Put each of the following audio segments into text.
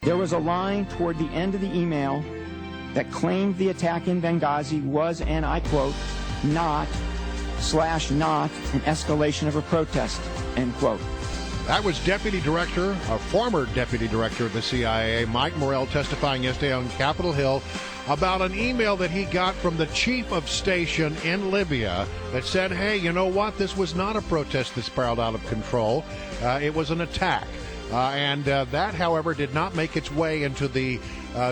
There was a line toward the end of the email that claimed the attack in Benghazi was, and I quote, not an escalation of a protest, end quote. That was former Deputy Director of the CIA, Mike Morrell, testifying yesterday on Capitol Hill about an email that he got from the chief of station in Libya that said, hey, you know what? This was not a protest that spiraled out of control. It was an attack. That, however, did not make its way into the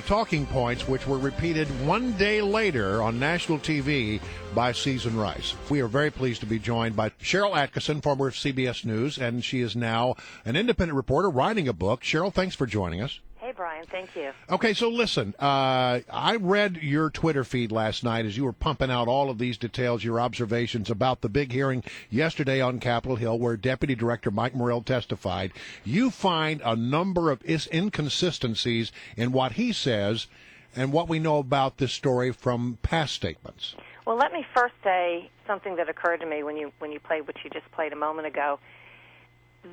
talking points, which were repeated one day later on national TV by Susan Rice. We are very pleased to be joined by Sharyl Attkisson, former CBS News, and she is now an independent reporter writing a book. Sharyl, thanks for joining us. Hey, Brian. Thank you. Okay, so listen, I read your Twitter feed last night as you were pumping out all of these details, your observations about the big hearing yesterday on Capitol Hill where Deputy Director Mike Morrell testified. You find a number of inconsistencies in what he says and what we know about this story from past statements. Well, let me first say something that occurred to me when you played what you just played a moment ago.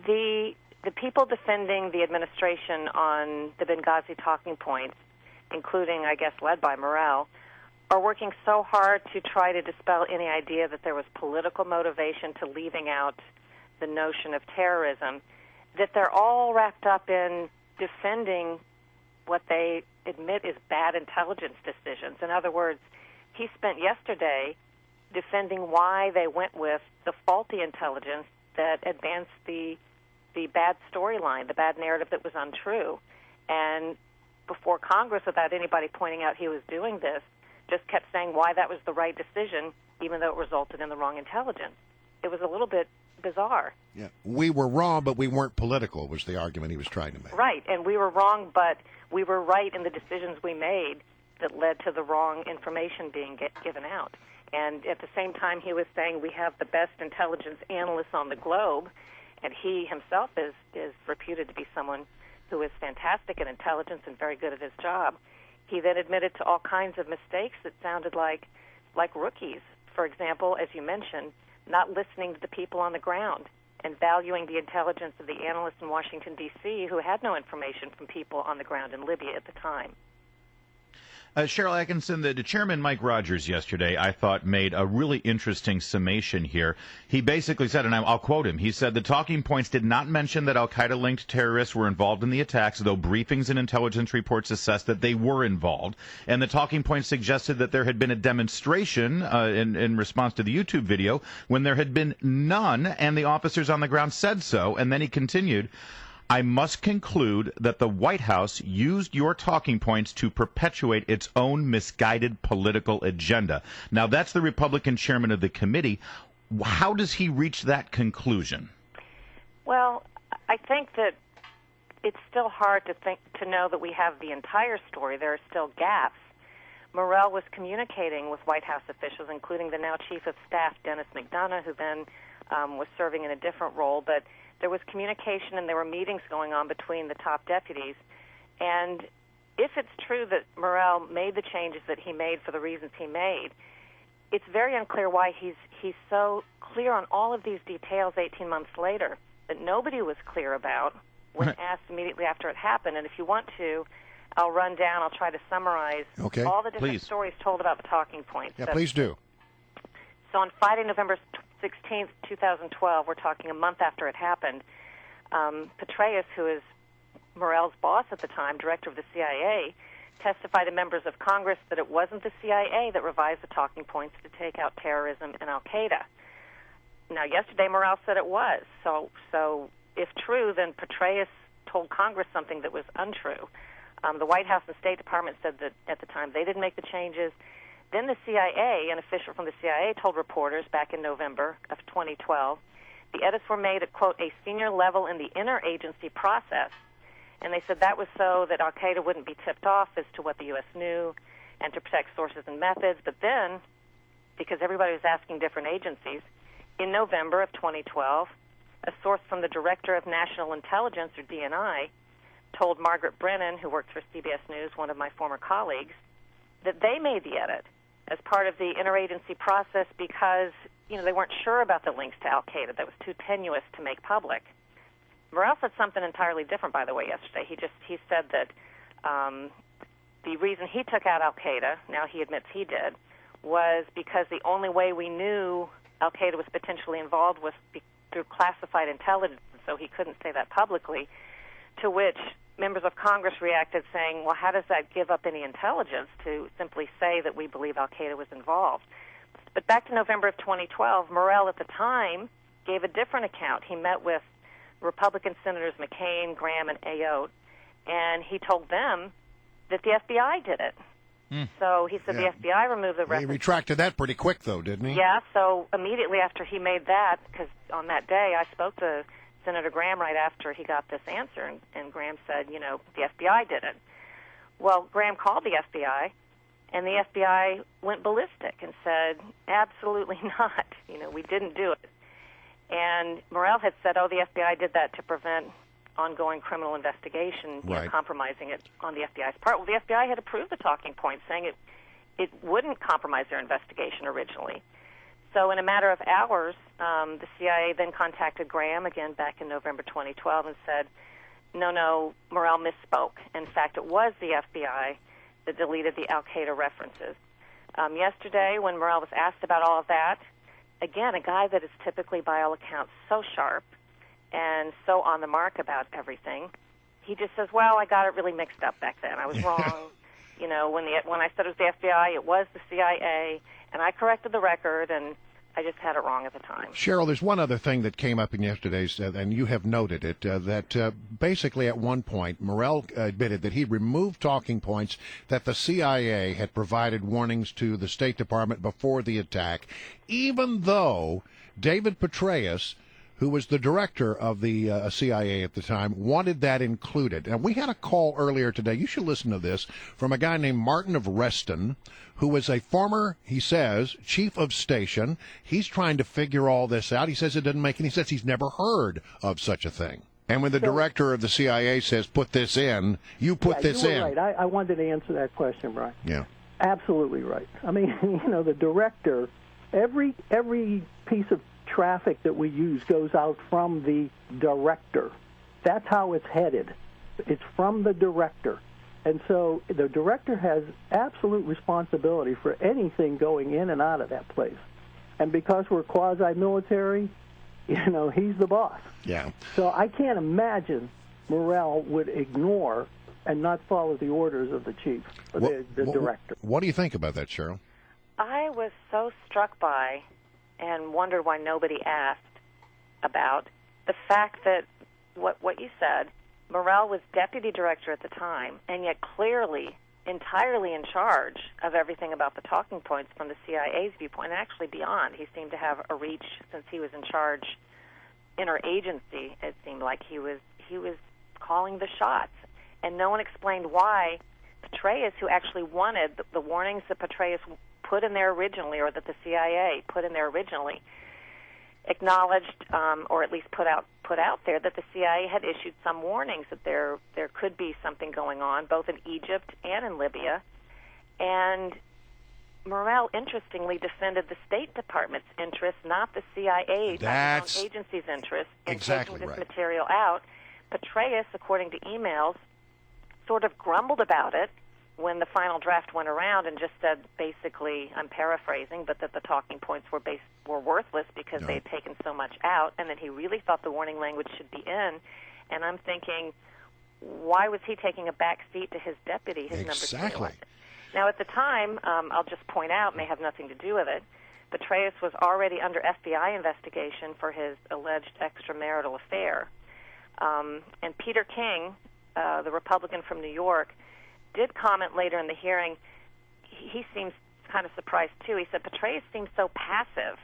The people defending the administration on the Benghazi talking points, including, I guess, led by Morrell, are working so hard to try to dispel any idea that there was political motivation to leaving out the notion of terrorism, that they're all wrapped up in defending what they admit is bad intelligence decisions. In other words, he spent yesterday defending why they went with the faulty intelligence that advanced the bad storyline, the bad narrative that was untrue. And before Congress, without anybody pointing out he was doing this, just kept saying why that was the right decision, even though it resulted in the wrong intelligence. It was a little bit bizarre. Yeah, we were wrong, but we weren't political, was the argument he was trying to make. Right, and we were wrong, but we were right in the decisions we made that led to the wrong information being given out. And at the same time, he was saying we have the best intelligence analysts on the globe, and he himself is reputed to be someone who is fantastic in intelligence and very good at his job. He then admitted to all kinds of mistakes that sounded like rookies. For example, as you mentioned, not listening to the people on the ground and valuing the intelligence of the analysts in Washington, D.C., who had no information from people on the ground in Libya at the time. Sharyl Attkisson, the chairman Mike Rogers yesterday, I thought, made a really interesting summation here. He basically said, and I'll quote him, he said, the talking points did not mention that al-Qaeda-linked terrorists were involved in the attacks, though briefings and intelligence reports assessed that they were involved. And the talking points suggested that there had been a demonstration in response to the YouTube video when there had been none, and the officers on the ground said so. And then he continued, I must conclude that the White House used your talking points to perpetuate its own misguided political agenda. Now, that's the Republican chairman of the committee. How does he reach that conclusion? Well, I think that it's still hard to know that we have the entire story. There are still gaps. Morrell was communicating with White House officials, including the now Chief of Staff, Dennis McDonough, who then was serving in a different role, but there was communication and there were meetings going on between the top deputies. And if it's true that Morrell made the changes that he made for the reasons he made, it's very unclear why he's so clear on all of these details 18 months later that nobody was clear about when asked immediately after it happened. And if you want to, I'll run down, I'll try to summarize all the different stories told about the talking points. Yeah, please do. So on Friday, November 16th, 2012, we're talking a month after it happened, Petraeus, who is Morrell's boss at the time, director of the CIA, testified to members of Congress that it wasn't the CIA that revised the talking points to take out terrorism and al-Qaeda. Now, yesterday, Morrell said it was. So if true, then Petraeus told Congress something that was untrue. The White House and State Department said that at the time they didn't make the changes. Then the CIA, an official from the CIA, told reporters back in November of 2012, the edits were made at, quote, a senior level in the interagency process. And they said that was so that al-Qaeda wouldn't be tipped off as to what the U.S. knew and to protect sources and methods. But then, because everybody was asking different agencies, in November of 2012, a source from the Director of National Intelligence, or DNI, told Margaret Brennan, who works for CBS News, one of my former colleagues, that they made the edit as part of the interagency process because, they weren't sure about the links to al-Qaeda. That was too tenuous to make public. Morrell said something entirely different, by the way, yesterday. He said that the reason he took out Al-Qaeda, now he admits he did, was because the only way we knew Al-Qaeda was potentially involved was through classified intelligence, so he couldn't say that publicly, to which members of Congress reacted saying, well, how does that give up any intelligence to simply say that we believe Al-Qaeda was involved? But back to November of 2012, Morell at the time gave a different account. He met with Republican Senators McCain, Graham, and Ayotte, and he told them that the FBI did it. So he said the FBI removed the records. He retracted that pretty quick, though, didn't he? Yeah, so immediately after he made that, because on that day I spoke to Senator Graham right after he got this answer, and Graham said, the FBI did it. Well, Graham called the FBI, and the FBI went ballistic and said, absolutely not. We didn't do it. And Morell had said, the FBI did that to prevent ongoing criminal investigation, compromising it on the FBI's part. Well, the FBI had approved the talking points, saying it wouldn't compromise their investigation originally. So in a matter of hours, the CIA then contacted Graham again back in November 2012 and said, no, Morell misspoke. In fact, it was the FBI that deleted the Al-Qaeda references. Yesterday, when Morell was asked about all of that, again, a guy that is typically, by all accounts, so sharp and so on the mark about everything, he just says, well, I got it really mixed up back then. I was wrong. When I said it was the FBI, it was the CIA, and I corrected the record, and I just had it wrong at the time. Sharyl, there's one other thing that came up in yesterday's, and you have noted it, that basically at one point, Morell admitted that he removed talking points that the CIA had provided warnings to the State Department before the attack, even though David Petraeus, who was the director of the CIA at the time, wanted that included. And we had a call earlier today, you should listen to this, from a guy named Martin of Reston, who was a former, he says, chief of station. He's trying to figure all this out. He says it doesn't make any sense. He's never heard of such a thing. And when the director of the CIA says, put this in, you put this in. Right. I wanted to answer that question, Brian. Yeah. Absolutely right. I mean, the director, every piece of traffic that we use goes out from the director. That's how it's headed. It's from the director. And so the director has absolute responsibility for anything going in and out of that place. And because we're quasi-military, he's the boss. Yeah. So I can't imagine Morell would ignore and not follow the orders of the chief, the director. What do you think about that, Sharyl? I was so struck by and wondered why nobody asked about the fact that what you said, Morell was deputy director at the time, and yet clearly entirely in charge of everything about the talking points from the CIA's viewpoint, and actually beyond. He seemed to have a reach since he was in charge interagency. It seemed like he was calling the shots, and no one explained why Petraeus, who actually wanted the warnings that Petraeus put in there originally, or that the CIA put in there originally, acknowledged, or at least put out there, that the CIA had issued some warnings that there could be something going on, both in Egypt and in Libya. And Morell, interestingly, defended the State Department's interest, not the CIA's, not the agency's interest, in taking this material out. Petraeus, according to emails, sort of grumbled about it when the final draft went around and just said, basically, I'm paraphrasing, but that the talking points were worthless because they had taken so much out, and that he really thought the warning language should be in. And I'm thinking, why was he taking a back seat to his deputy, his number 2? Now, at the time, I'll just point out, may have nothing to do with it, Petraeus was already under FBI investigation for his alleged extramarital affair. And Peter King, the Republican from New York, did comment later in the hearing. He seems kind of surprised, too. He said Petraeus seemed so passive,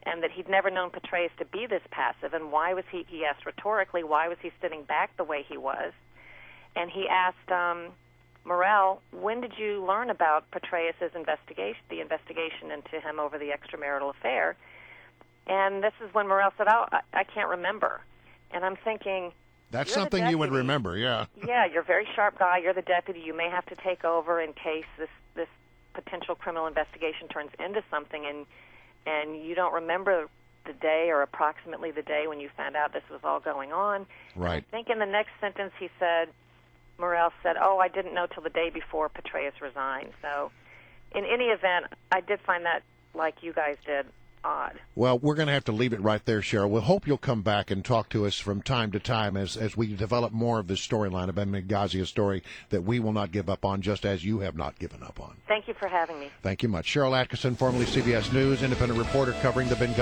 and that he'd never known Petraeus to be this passive, and why was he asked rhetorically, why was he sitting back the way he was? And he asked Morell, when did you learn about Petraeus's investigation, the investigation into him over the extramarital affair? And this is when Morell said, I can't remember. And I'm thinking, that's something you would remember, yeah. Yeah, you're a very sharp guy. You're the deputy. You may have to take over in case this potential criminal investigation turns into something, and you don't remember the day or approximately the day when you found out this was all going on. Right. I think in the next sentence he said, Morel said, "Oh, I didn't know till the day before Petraeus resigned." So, in any event, I did find that, like you guys did, odd. Well, we're going to have to leave it right there, Sharyl. We'll hope you'll come back and talk to us from time to time as we develop more of this storyline about Benghazi, a story that we will not give up on, just as you have not given up on. Thank you for having me. Thank you much. Sharyl Attkisson, formerly CBS News, independent reporter covering the Benghazi